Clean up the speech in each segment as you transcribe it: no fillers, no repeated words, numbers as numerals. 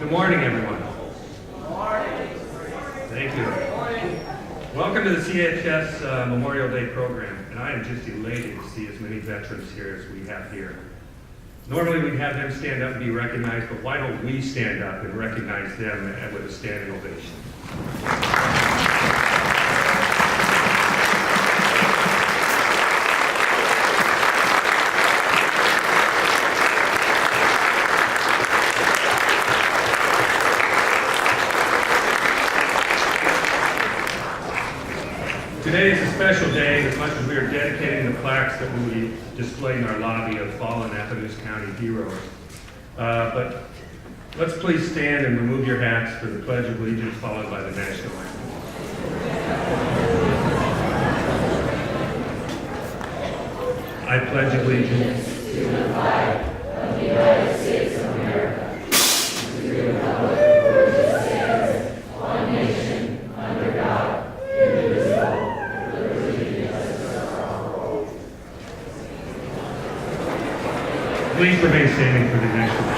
Good morning, everyone. Thank you. Welcome to the CHS Memorial Day program, and I am just elated to see as many veterans here as we have here. Normally we'd have them stand up and be recognized, but why don't we stand up and recognize them with a standing ovation? Today is a special day as much as we are dedicating the plaques that will be displayed in our lobby of fallen Appalachia County heroes. But let's please stand and remove your hats for the Pledge of Allegiance followed by the national anthem. I pledge allegiance to the flag of the United States of America, to the republic for which it stands, one nation, under God, indivisible. Please remain standing for the next one.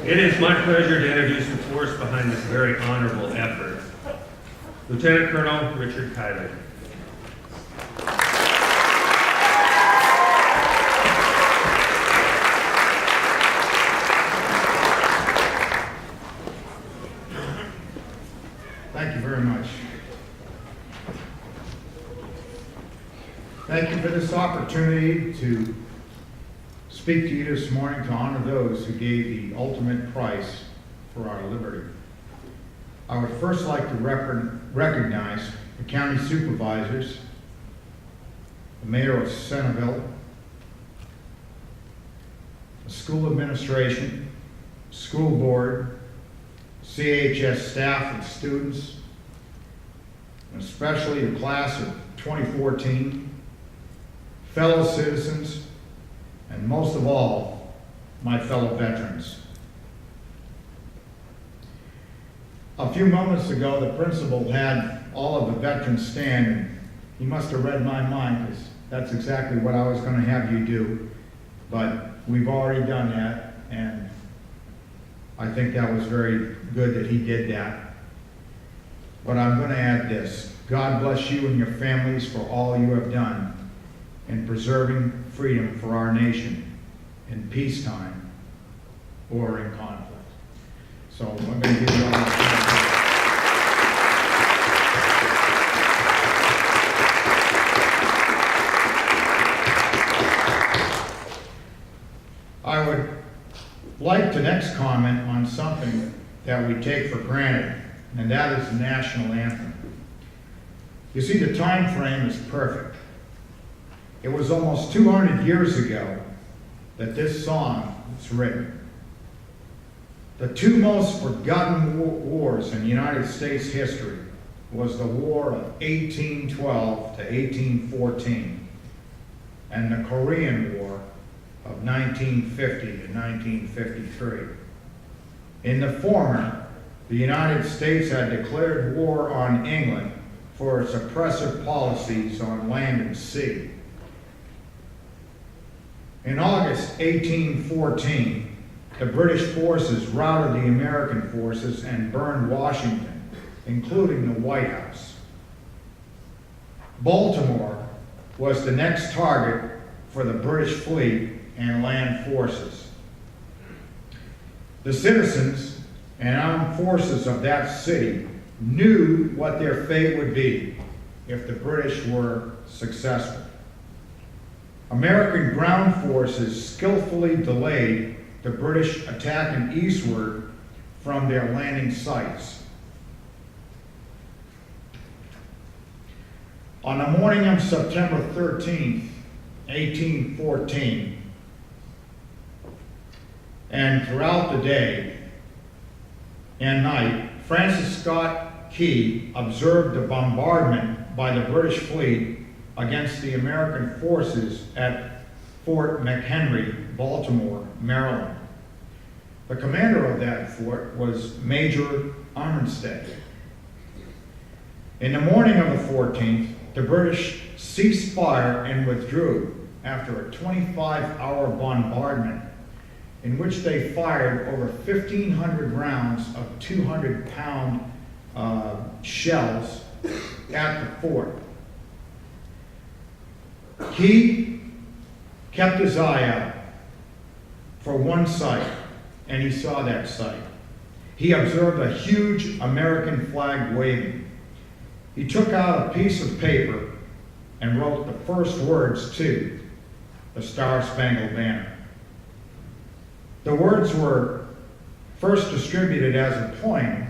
It is my pleasure to introduce the force behind this very honorable effort. Lieutenant Colonel Richard Keilig. Thank you very much. Thank you for this opportunity to speak to you this morning to honor those who gave the ultimate price for our liberty. I would first like to recognize the county supervisors, the mayor of Centerville, the school administration, school board, CHS staff and students, and especially the class of 2014, fellow citizens, and most of all, my fellow veterans. A few moments ago, the principal had all of the veterans stand, and he must have read my mind, because that's exactly what I was going to have you do. But we've already done that, and I think that was very good that he did that. But I'm going to add this. God bless you and your families for all you have done in preserving freedom for our nation in peacetime or in conflict. So I'm going to give you all I would like to next comment on something that we take for granted, and that is the national anthem. You see, the time frame is perfect. It was almost 200 years ago that this song was written. The two most forgotten wars in United States history was the War of 1812 to 1814 and the Korean War of 1950 to 1953. In the former, the United States had declared war on England for its oppressive policies on land and sea. In August 1814, the British forces routed the American forces and burned Washington, including the White House. Baltimore was the next target for the British fleet and land forces. The citizens and armed forces of that city knew what their fate would be if the British were successful. American ground forces skillfully delayed the British attacking eastward from their landing sites. On the morning of September 13th, 1814, and throughout the day and night, Francis Scott Key observed the bombardment by the British fleet against the American forces at Fort McHenry, Baltimore, Maryland. The commander of that fort was Major Armistead. In the morning of the 14th, the British ceased fire and withdrew after a 25-hour bombardment in which they fired over 1,500 rounds of 200-pound shells at the fort. He kept his eye out for one sight, and he saw that sight. He observed a huge American flag waving. He took out a piece of paper and wrote the first words to the Star-Spangled Banner. The words were first distributed as a poem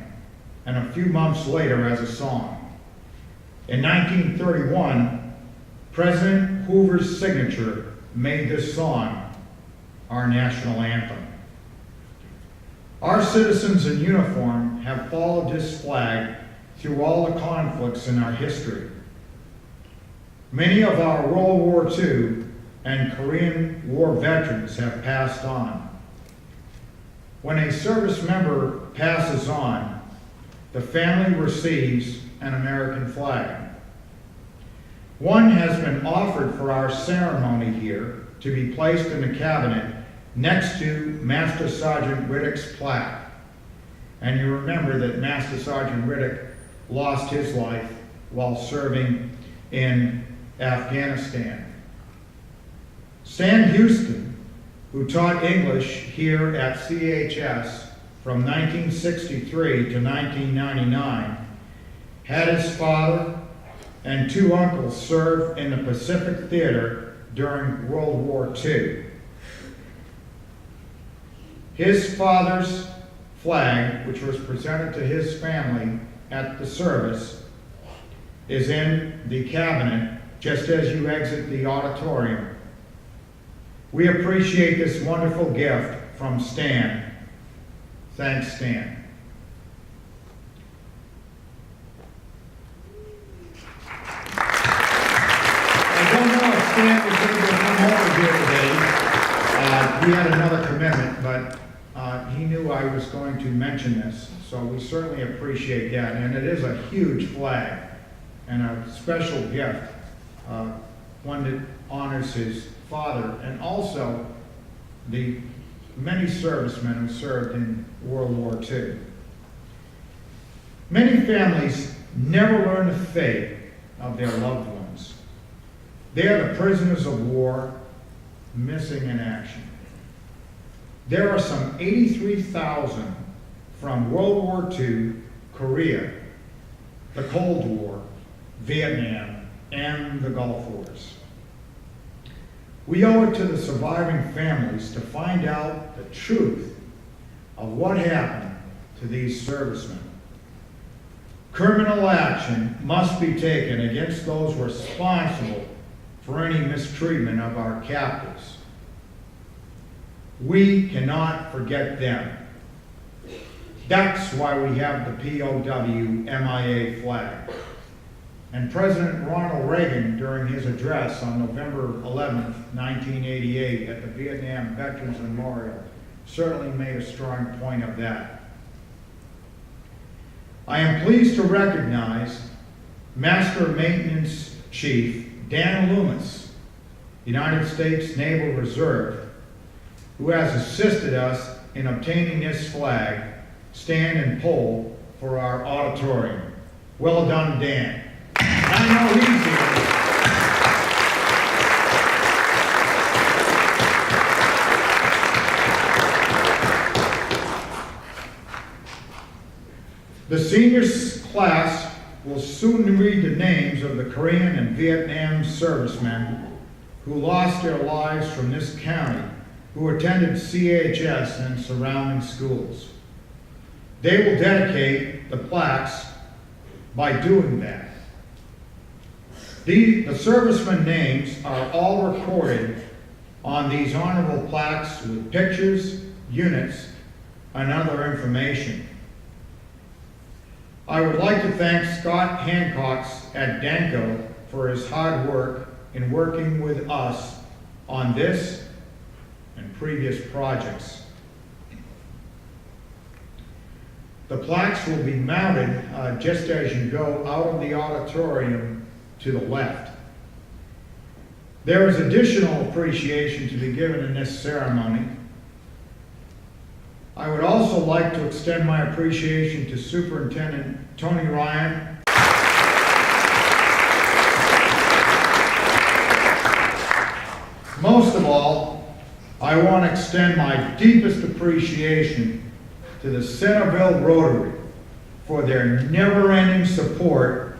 and a few months later as a song. In 1931, President Hoover's signature made this song our national anthem. Our citizens in uniform have followed this flag through all the conflicts in our history. Many of our World War II and Korean War veterans have passed on. When a service member passes on, the family receives an American flag. One has been offered for our ceremony here to be placed in the cabinet next to Master Sergeant Riddick's plaque. And you remember that Master Sergeant Riddick lost his life while serving in Afghanistan. Stan Houston, who taught English here at CHS from 1963 to 1999, had his father and two uncles serve in the Pacific Theater during World War II. His father's flag, which was presented to his family at the service, is in the cabinet just as you exit the auditorium. We appreciate this wonderful gift from Stan. Thanks, Stan. I don't know if Stan was able to come over here today. He had another commitment, but he knew I was going to mention this, so we certainly appreciate that. And it is a huge flag and a special gift, one that honors his father and also the many servicemen who served in World War II. Many families never learn the fate of their loved ones. They are the prisoners of war, missing in action. There are some 83,000 from World War II, Korea, the Cold War, Vietnam, and the Gulf Wars. We owe it to the surviving families to find out the truth of what happened to these servicemen. Criminal action must be taken against those responsible for any mistreatment of our captives. We cannot forget them. That's why we have the POW MIA flag. And President Ronald Reagan, during his address on November 11th, 1988 at the Vietnam Veterans Memorial, certainly made a strong point of that. I am pleased to recognize Master Maintenance Chief Dan Loomis, United States Naval Reserve, who has assisted us in obtaining this flag, stand and pole for our auditorium. Well done, Dan. I know he's here. The seniors class will soon read the names of the Korean and Vietnam servicemen who lost their lives from this county, who attended CHS and surrounding schools. They will dedicate the plaques by doing that. The servicemen names are all recorded on these honorable plaques with pictures, units, and other information. I would like to thank Scott Hancox at Danco for his hard work in working with us on this and previous projects. The plaques will be mounted just as you go out of the auditorium to the left. There is additional appreciation to be given in this ceremony. I would also like to extend my appreciation to Superintendent Tony Ryan. Most of all, I want to extend my deepest appreciation to the Centerville Rotary for their never-ending support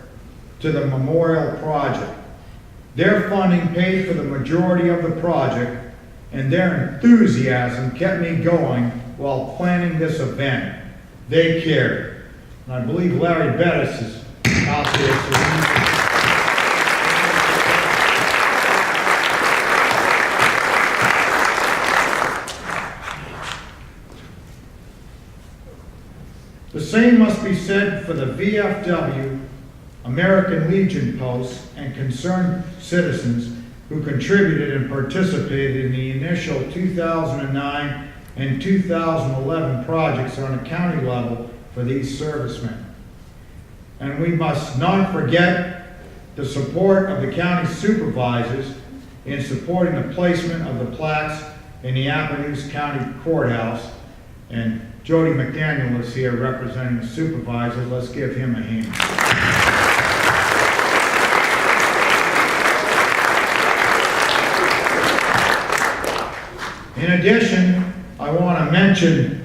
to the memorial project. Their funding paid for the majority of the project, and their enthusiasm kept me going while planning this event. They cared. And I believe Larry Bettis is out there. The same must be said for the VFW, American Legion posts, and concerned citizens who contributed and participated in the initial 2009 and 2011 projects on a county level for these servicemen. And we must not forget the support of the county supervisors in supporting the placement of the plaques in the Appaloosa County Courthouse. And Jody McDaniel is here representing the supervisor. Let's give him a hand. In addition, I want to mention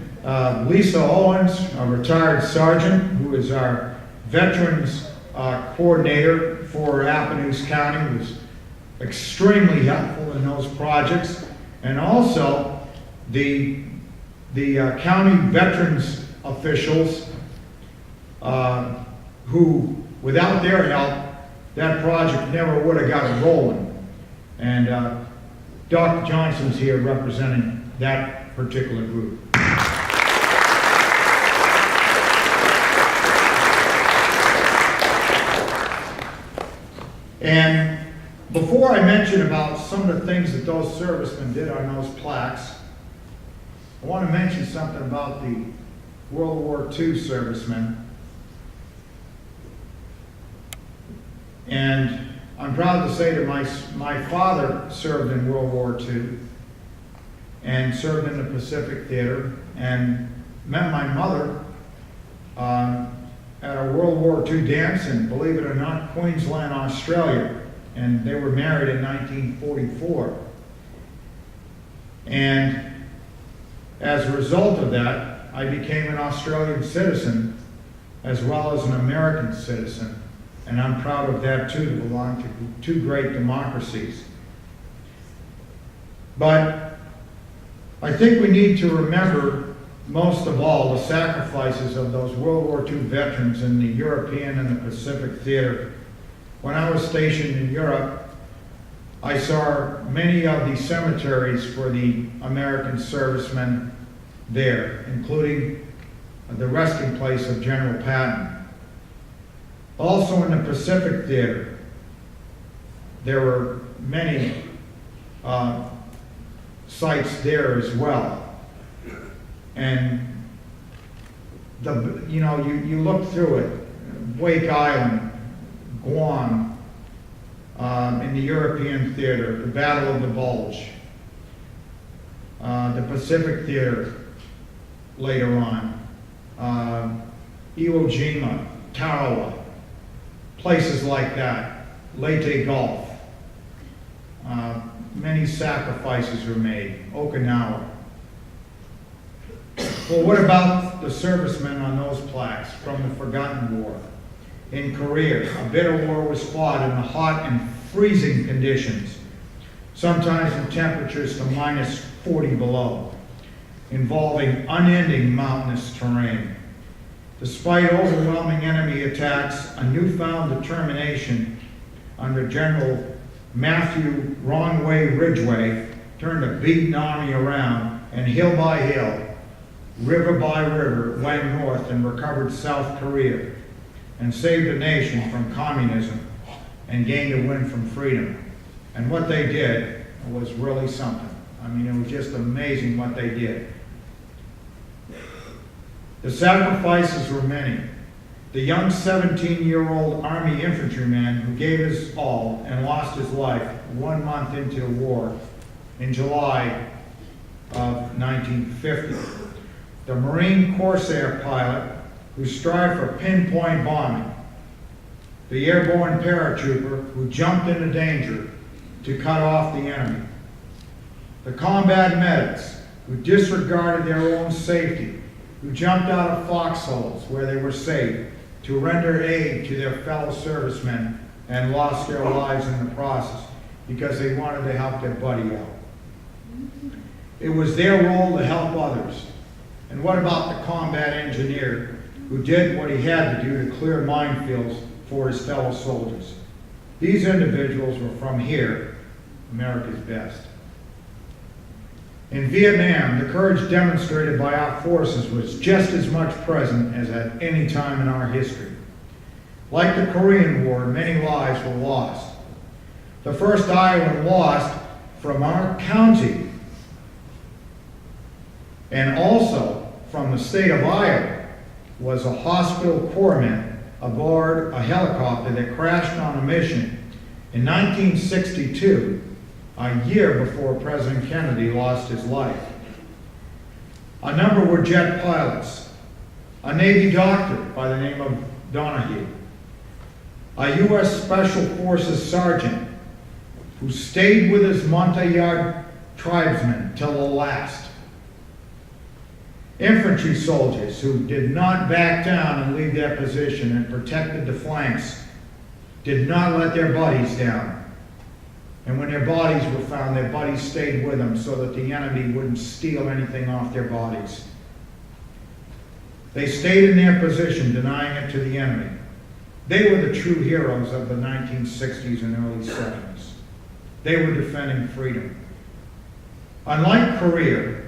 Lisa Owens, a retired sergeant, who is our veterans coordinator for Appaloosa County, who was extremely helpful in those projects, and also the county veterans officials who, without their help, that project never would have got rolling. And Dr. Johnson's here representing that particular group. And before I mention about some of the things that those servicemen did on those plaques, I want to mention something about the World War II servicemen. And I'm proud to say that my father served in World War II and served in the Pacific Theater, and met my mother at a World War II dance in, believe it or not, Queensland, Australia. And they were married in 1944. And as a result of that, I became an Australian citizen as well as an American citizen. And I'm proud of that too, to belong to two great democracies. But I think we need to remember, most of all, the sacrifices of those World War II veterans in the European and the Pacific Theater. When I was stationed in Europe, I saw many of the cemeteries for the American servicemen there, including the resting place of General Patton. Also in the Pacific Theater, there were many sites there as well. And you look through it, Wake Island, Guam, in the European theater, the Battle of the Bulge, the Pacific Theater later on, Iwo Jima, Tarawa, places like that, Leyte Gulf. Many sacrifices were made, Okinawa. Well, what about the servicemen on those plaques from the Forgotten War? In Korea, a bitter war was fought in the hot and freezing conditions, sometimes in temperatures to minus 40 below, involving unending mountainous terrain. Despite overwhelming enemy attacks, a newfound determination under General Matthew Wrong-Way Ridgway turned a beaten army around, and hill by hill, river by river, went north and recovered South Korea and saved the nation from communism and gained a win from freedom. And what they did was really something. I mean, it was just amazing what they did. The sacrifices were many. The young 17-year-old Army infantryman who gave his all and lost his life 1 month into the war in July of 1950. The Marine Corsair pilot who strived for pinpoint bombing. The airborne paratrooper who jumped into danger to cut off the enemy. The combat medics who disregarded their own safety, who jumped out of foxholes where they were safe to render aid to their fellow servicemen and lost their lives in the process because they wanted to help their buddy out. It was their role to help others. And what about the combat engineer who did what he had to do to clear minefields for his fellow soldiers? These individuals were from here, America's best. In Vietnam, the courage demonstrated by our forces was just as much present as at any time in our history. Like the Korean War, many lives were lost. The first Iowan lost from our county, and also from the state of Iowa, was a hospital corpsman aboard a helicopter that crashed on a mission in 1962, a year before President Kennedy lost his life. A number were jet pilots, a Navy doctor by the name of Donahue, a U.S. Special Forces sergeant who stayed with his Montagnard tribesmen till the last. Infantry soldiers who did not back down and leave their position and protected the flanks, did not let their buddies down. And when their bodies were found, their buddies stayed with them so that the enemy wouldn't steal anything off their bodies. They stayed in their position, denying it to the enemy. They were the true heroes of the 1960s and early 70s. They were defending freedom. Unlike Korea,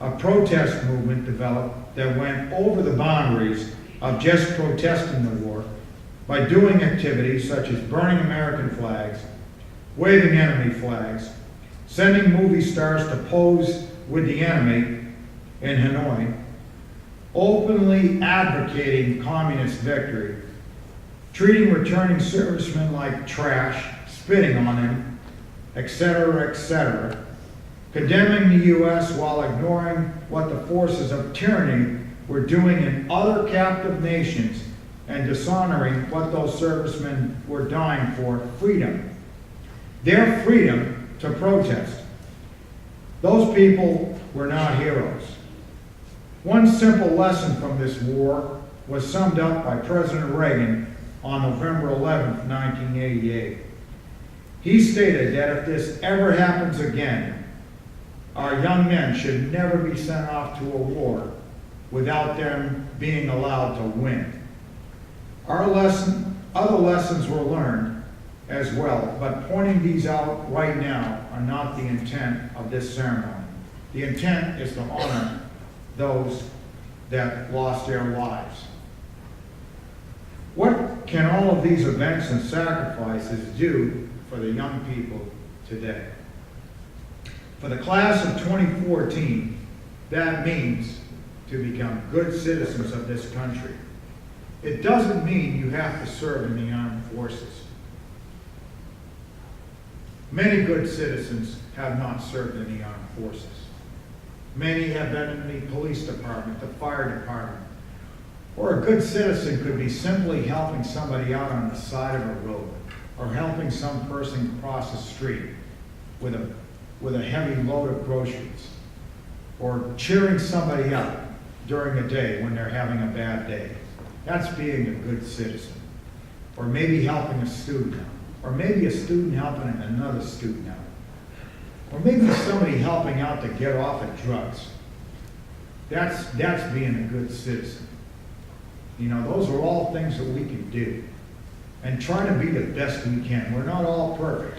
a protest movement developed that went over the boundaries of just protesting the war by doing activities such as burning American flags, waving enemy flags, sending movie stars to pose with the enemy in Hanoi, openly advocating communist victory, treating returning servicemen like trash, spitting on them, etc., condemning the U.S. while ignoring what the forces of tyranny were doing in other captive nations and dishonoring what those servicemen were dying for, freedom. Their freedom to protest. Those people were not heroes. One simple lesson from this war was summed up by President Reagan on November 11, 1988. He stated that if this ever happens again, our young men should never be sent off to a war without them being allowed to win. Other lessons were learned as well, but pointing these out right now are not the intent of this ceremony. The intent is to honor those that lost their lives. What can all of these events and sacrifices do for the young people today? For the class of 2014, that means to become good citizens of this country. It doesn't mean you have to serve in the armed forces. Many good citizens have not served in the armed forces. Many have been in the police department, the fire department. Or a good citizen could be simply helping somebody out on the side of a road, or helping some person cross the street with a heavy load of groceries, or cheering somebody up during a day when they're having a bad day. That's being a good citizen. Or maybe helping a student out, or maybe a student helping another student out, or maybe somebody helping out to get off of drugs. That's being a good citizen. You know, those are all things that we can do, and try to be the best we can. We're not all perfect,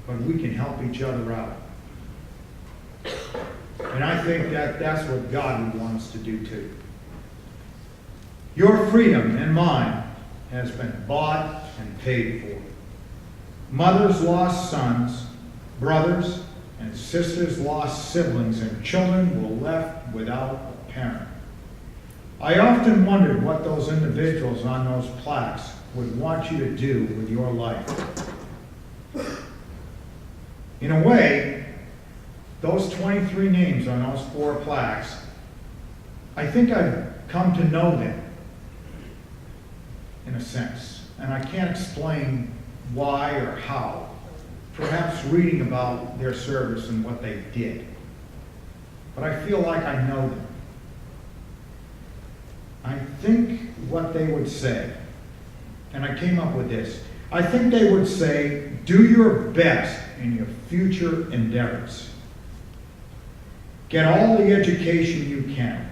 but we can help each other out. And I think that's what God would want us to do too. Your freedom and mine has been bought and paid for. Mothers lost sons, brothers and sisters lost siblings, and children were left without a parent. I often wondered what those individuals on those plaques would want you to do with your life. In a way, those 23 names on those 4 plaques, I think I've come to know them, in a sense. And I can't explain why or how. Perhaps reading about their service and what they did. But I feel like I know them. I think what they would say, and I came up with this, I think they would say, do your best in your future endeavors. Get all the education you can.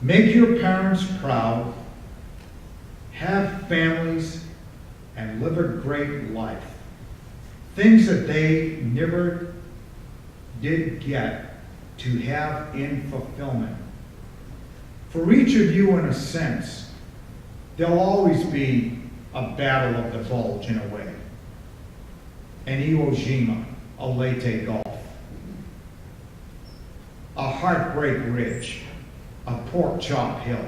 Make your parents proud. Have families and live a great life. Things that they never did get to have in fulfillment. For each of you, in a sense, there'll always be a battle of the bulge in a way. An Iwo Jima, a Leyte Gulf, a Heartbreak Ridge, a Pork Chop Hill,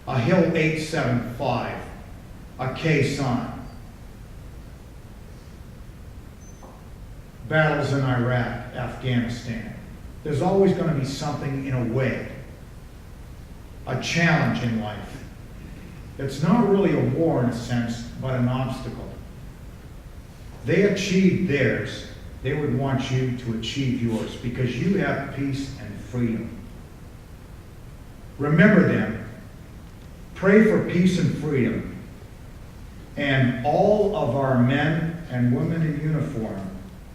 a Hill 875, a Quezon, battles in Iraq, Afghanistan. There's always going to be something in a way, a challenge in life. It's not really a war in a sense, but an obstacle. They achieved theirs. They would want you to achieve yours because you have peace and freedom. Remember them. Pray for peace and freedom. And all of our men and women in uniform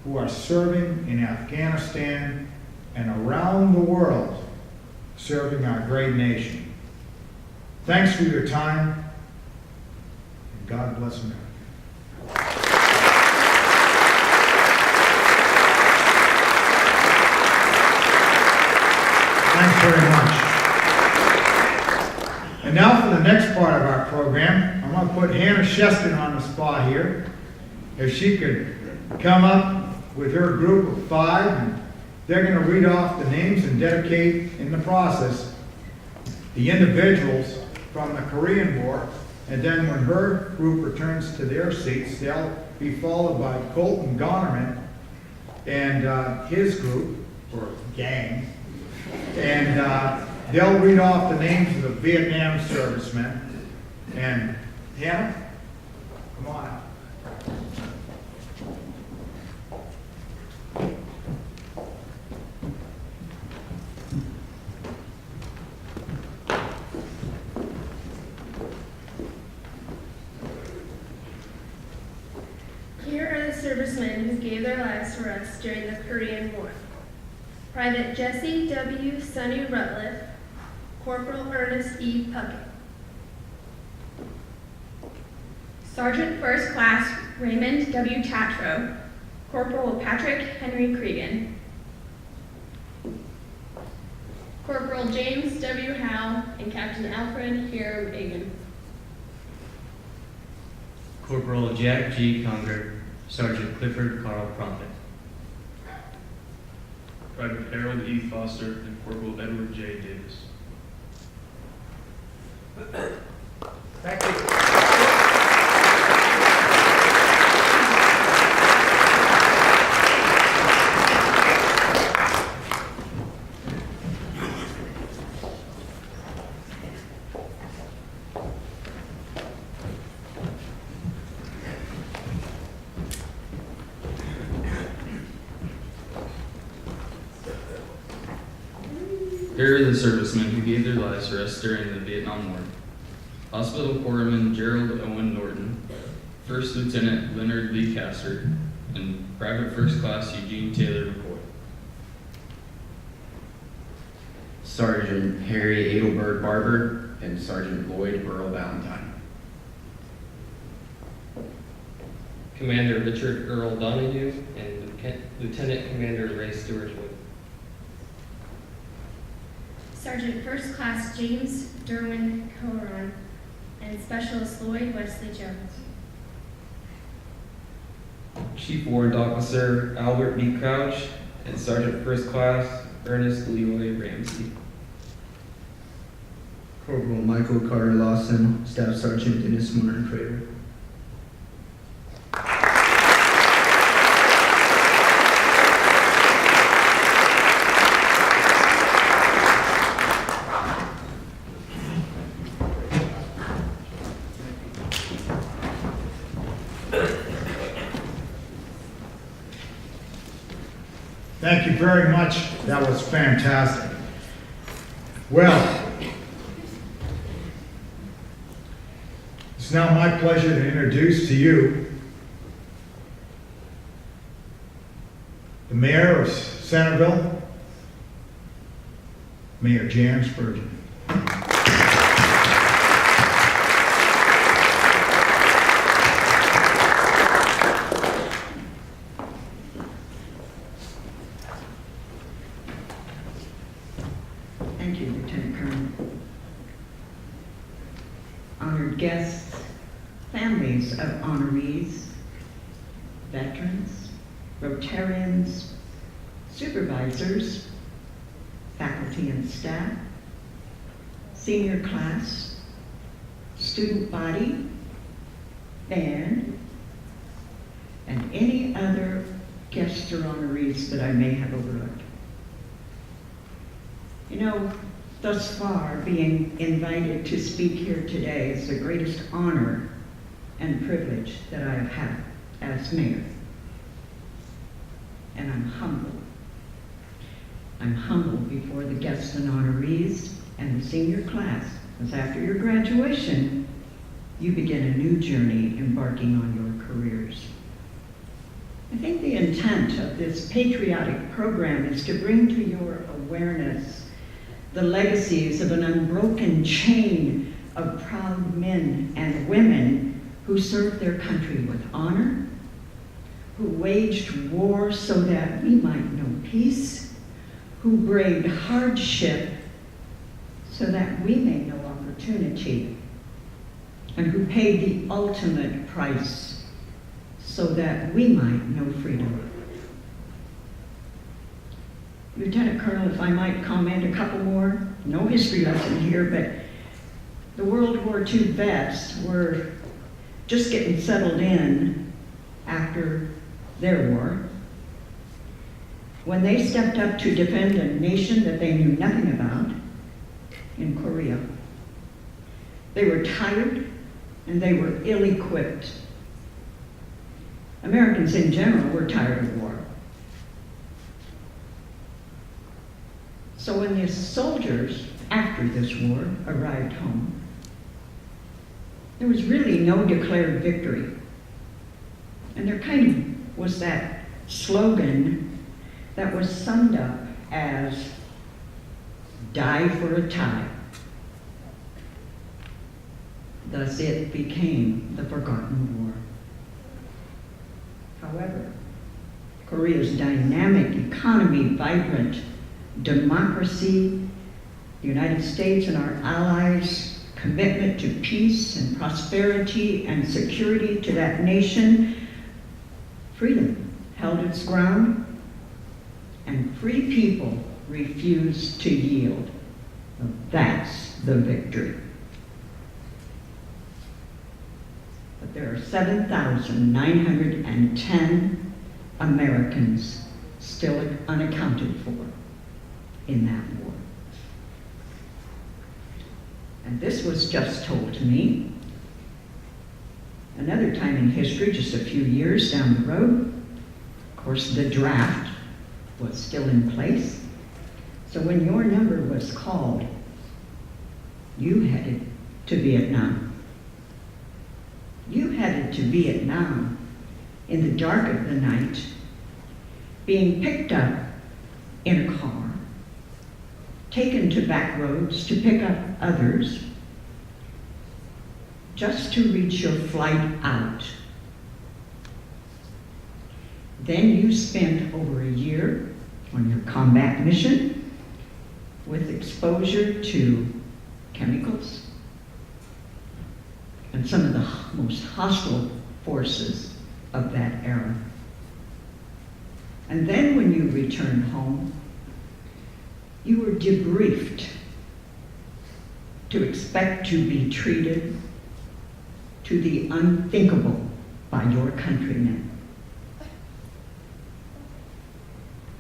who are serving in Afghanistan and around the world, serving our great nation. Thanks for your time, and God bless America. Thanks very much. And now for the next part of our program, I'm going to put Hannah Sheston on the spot here. If she could come up with her group of 5, and they're going to read off the names and dedicate, in the process, the individuals from the Korean War. And then when her group returns to their seats, they'll be followed by Colton Gonerman and his group, or gang. And they'll read off the names of the Vietnam servicemen. And Hannah, come on up. Here are the servicemen who gave their lives for us during the Korean War. Private Jesse W. Sonny Rutliff, Corporal Ernest E. Puckett. Sergeant First Class Raymond W. Tatro, Corporal Patrick Henry Cregan. Corporal James W. Howe and Captain Alfred Hiram Egan. Corporal Jack G. Conger, Sergeant Clifford Carl Prophet. Private Harold E. Foster and Corporal Edward J. Davis. Thank you. Here are the servicemen who gave their lives for us during the Vietnam War. Hospital Corpsman Gerald Owen Norton, First Lieutenant Leonard Lee Castor, and Private First Class Eugene Taylor McCoy. Sergeant Harry Adelberg Barber, and Sergeant Lloyd Earl Valentine. Commander Richard Earl Donahue, and Lieutenant Commander Ray Stewart Wood. Sergeant First Class James Derwin Coron, and Specialist Lloyd Wesley Jones. Chief Warrant Officer Albert B. Crouch, and Sergeant First Class Ernest Leroy Ramsey. Corporal Michael Carter Lawson, Staff Sergeant Dennis Martin Crater. Thank you very much. That was fantastic. Well, it's now my pleasure to introduce to you the Mayor of Centerville, Mayor Jan Spurgeon. Thank you, Lieutenant Colonel. Honored guests, families of honorees, veterans, Rotarians, supervisors, faculty and staff, senior class, student body, band, and any other guests or honorees that I may have overlooked. You know, thus far, being invited to speak here today is the greatest honor and privilege that I have had as mayor. And I'm humbled. I'm humbled before the guests and honorees and the senior class, because after your graduation, you begin a new journey embarking on your careers. I think the intent of this patriotic program is to bring to your awareness the legacies of an unbroken chain of proud men and women who served their country with honor, who waged war so that we might know peace, who braved hardship so that we may know opportunity, and who paid the ultimate price so that we might know freedom. Lieutenant Colonel, if I might comment a couple more, no history lesson here, but the World War II vets were just getting settled in after their war when they stepped up to defend a nation that they knew nothing about in Korea. They were tired and they were ill-equipped. Americans in general were tired of war. So when the soldiers, after this war, arrived home, there was really no declared victory. And there kind of was that slogan that was summed up as, "Die for a tie." Thus it became the forgotten war. However, Korea's dynamic economy, vibrant democracy, the United States and our allies' commitment to peace and prosperity and security to that nation, freedom held its ground, and free people refused to yield. That's the victory. But there are 7,910 Americans still unaccounted for in that war. And this was just told to me. Another time in history, just a few years down the road, of course, the draft was still in place. So when your number was called, you headed to Vietnam. You headed to Vietnam in the dark of the night, being picked up in a car, taken to back roads to pick up others, just to reach your flight out. Then you spent over a year on your combat mission with exposure to chemicals and some of the most hostile forces of that era. And then when you returned home, you were debriefed to expect to be treated to the unthinkable by your countrymen.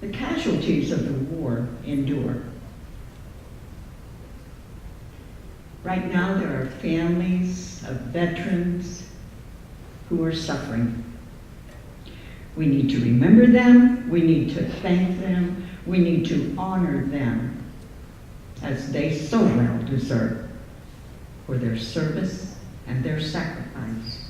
The casualties of the war endure. Right now, there are families of veterans who are suffering. We need to remember them, we need to thank them, we need to honor them as they so well deserve for their service and their sacrifice.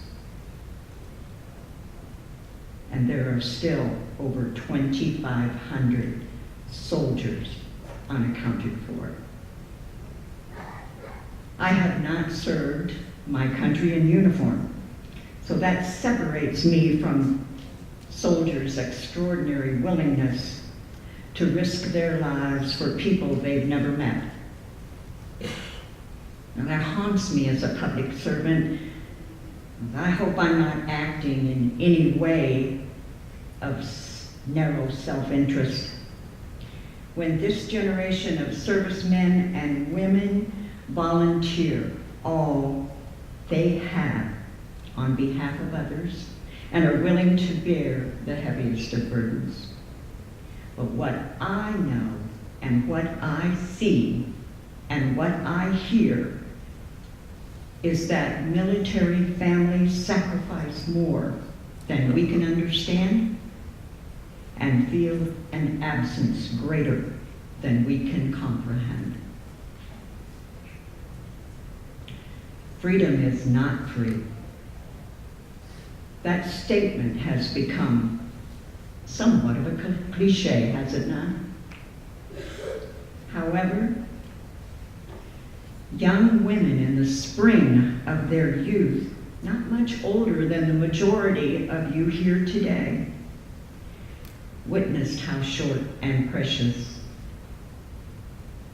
And there are still over 2,500 soldiers unaccounted for. I have not served my country in uniform, so that separates me from soldiers' extraordinary willingness to risk their lives for people they've never met. And that haunts me as a public servant. I hope I'm not acting in any way of narrow self-interest. When this generation of servicemen and women volunteer all they have on behalf of others and are willing to bear the heaviest of burdens. But what I know and what I see and what I hear is that military families sacrifice more than we can understand and feel an absence greater than we can comprehend. Freedom is not free. That statement has become somewhat of a cliche, has it not? However, young women in the spring of their youth, not much older than the majority of you here today, witnessed how short and precious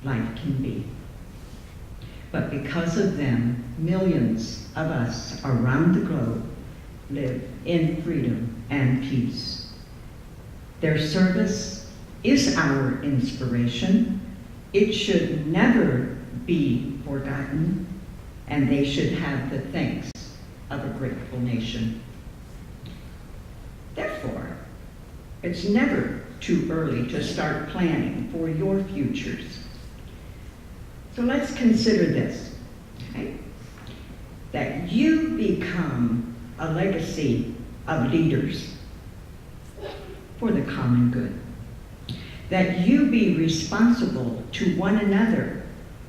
life can be. But because of them, millions of us around the globe live in freedom and peace. Their service is our inspiration. It should never be forgotten, and they should have the thanks of a grateful nation. Therefore, it's never too early to start planning for your futures. So let's consider this, okay? That you become a legacy of leaders for the common good. That you be responsible to one another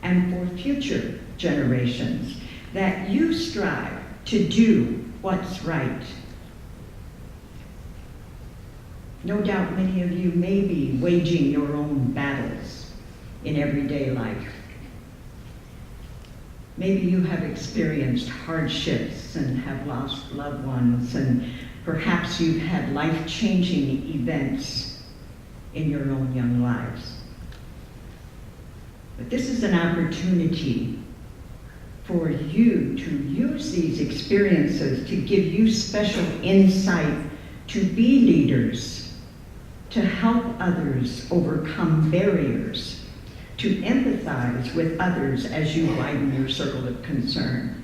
and for future generations. That you strive to do what's right. No doubt many of you may be waging your own battles in everyday life. Maybe you have experienced hardships and have lost loved ones, and perhaps you've had life-changing events in your own young lives. But this is an opportunity for you to use these experiences to give you special insight to be leaders, to help others overcome barriers, to empathize with others as you widen your circle of concern.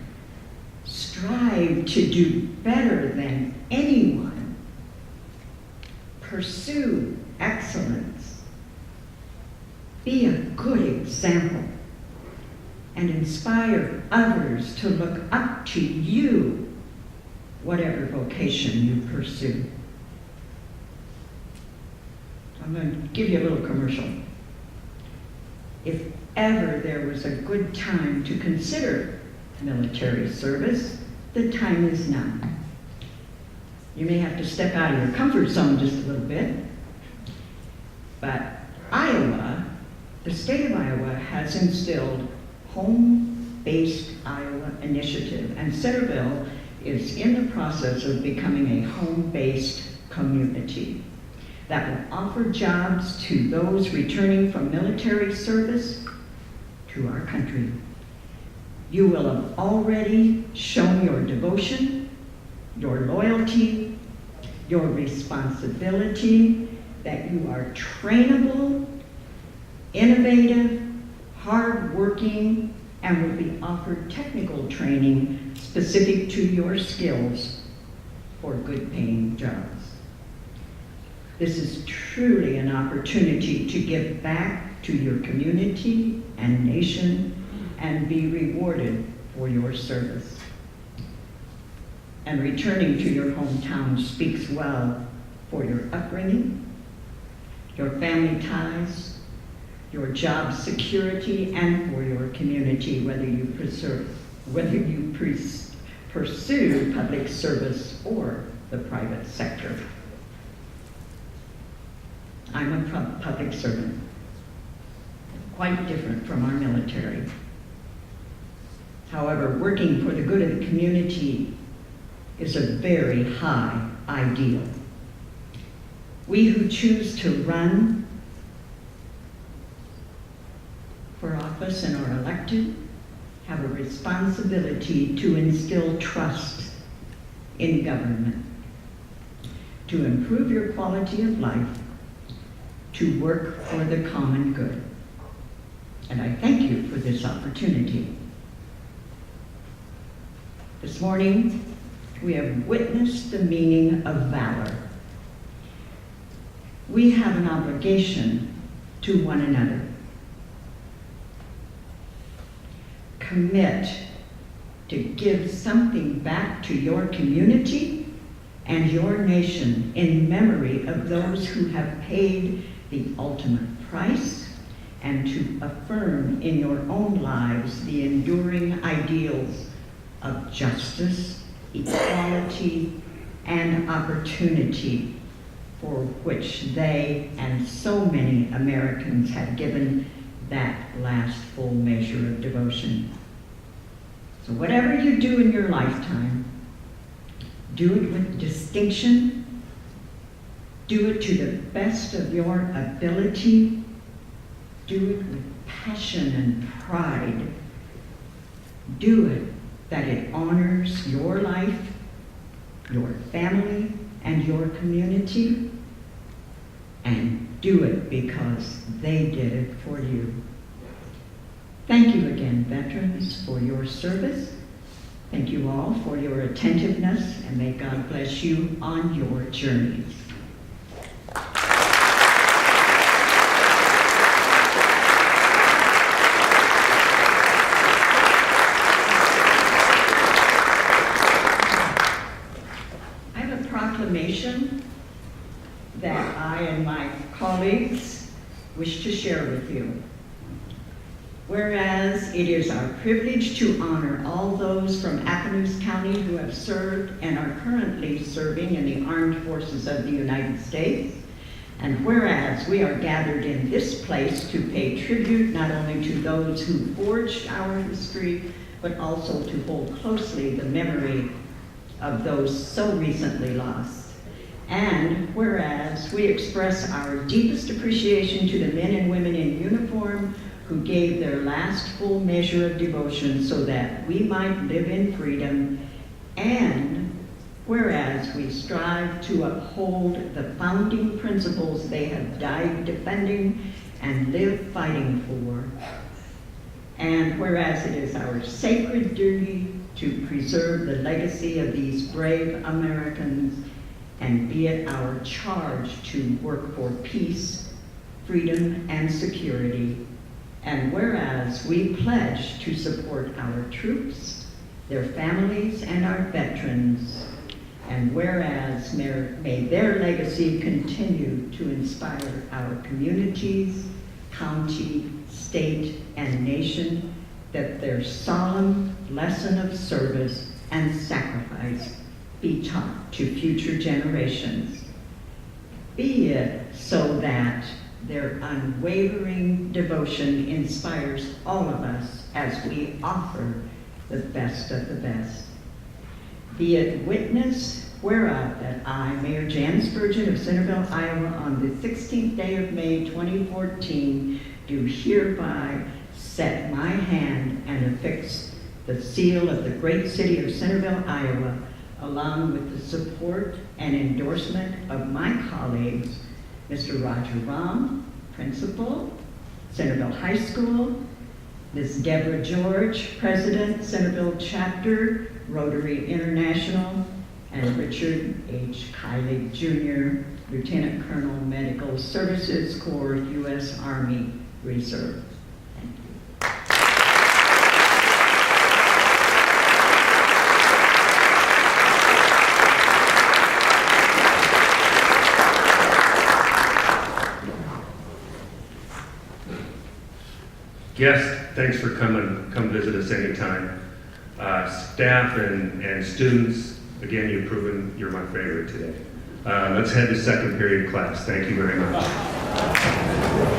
Strive to do better than anyone. Pursue excellence. Be a good example and inspire others to look up to you, whatever vocation you pursue. I'm going to give you a little commercial. ever there was a good time to consider military service, the time is now. You may have to step out of your comfort zone just a little bit, but Iowa, the state of Iowa, has instilled Home-Based Iowa Initiative, and Centerville is in the process of becoming a home-based community that will offer jobs to those returning from military service to our country. You will have already shown your devotion, your loyalty, your responsibility, that you are trainable, innovative, hardworking, and will be offered technical training specific to your skills for good paying jobs. This is truly an opportunity to give back to your community and nation and be rewarded for your service. And returning to your hometown speaks well for your upbringing, your family ties, your job security, and for your community, whether you pursue public service or the private sector. I'm a public servant, quite different from our military. However, working for the good of the community is a very high ideal. We who choose to run for office and are elected have a responsibility to instill trust in government, to improve your quality of life, to work for the common good. And I thank you for this opportunity. This morning, we have witnessed the meaning of valor. We have an obligation to one another. Commit to give something back to your community and your nation in memory of those who have paid the ultimate price, and to affirm in your own lives the enduring ideals of justice, equality, and opportunity for which they and so many Americans have given that last full measure of devotion. So whatever you do in your lifetime, do it with distinction, do it to the best of your ability, do it with passion and pride, do it that it honors your life, your family, and your community, and do it because they did it for you. Thank you again, veterans, for your service. Thank you all for your attentiveness, and may God bless you on your journeys. I have a proclamation that I and my colleagues wish to share with you. Whereas it is our privilege to honor all those from Appaloosa County who have served and are currently serving in the armed forces of the United States, and whereas we are gathered in this place to pay tribute not only to those who forged our history, but also to hold closely the memory of those so recently lost. And whereas we express our deepest appreciation to the men and women in uniform who gave their last full measure of devotion so that we might live in freedom, and whereas we strive to uphold the founding principles they have died defending and live fighting for, and whereas it is our sacred duty to preserve the legacy of these brave Americans, and be it our charge to work for peace, freedom, and security. And whereas we pledge to support our troops, their families, and our veterans, and whereas may their legacy continue to inspire our communities, county, state, and nation, that their solemn lesson of service and sacrifice be taught to future generations. Be it so that their unwavering devotion inspires all of us as we offer the best of the best. Be it witness whereof that I, Mayor Jan Spurgeon of Centerville, Iowa, on the 16th day of May 2014, do hereby set my hand and affix the seal of the great city of Centerville, Iowa, along with the support and endorsement of my colleagues, Mr. Roger Rahm, Principal, Centerville High School, Ms. Deborah George, President, Centerville Chapter, Rotary International, and Richard H. Keilig Jr., Lieutenant Colonel, Medical Services Corps, U.S. Army Reserve. Thank you. Guests, thanks for coming. Come visit us anytime. Staff and students, again, you've proven you're my favorite today. Let's head to second period class. Thank you very much.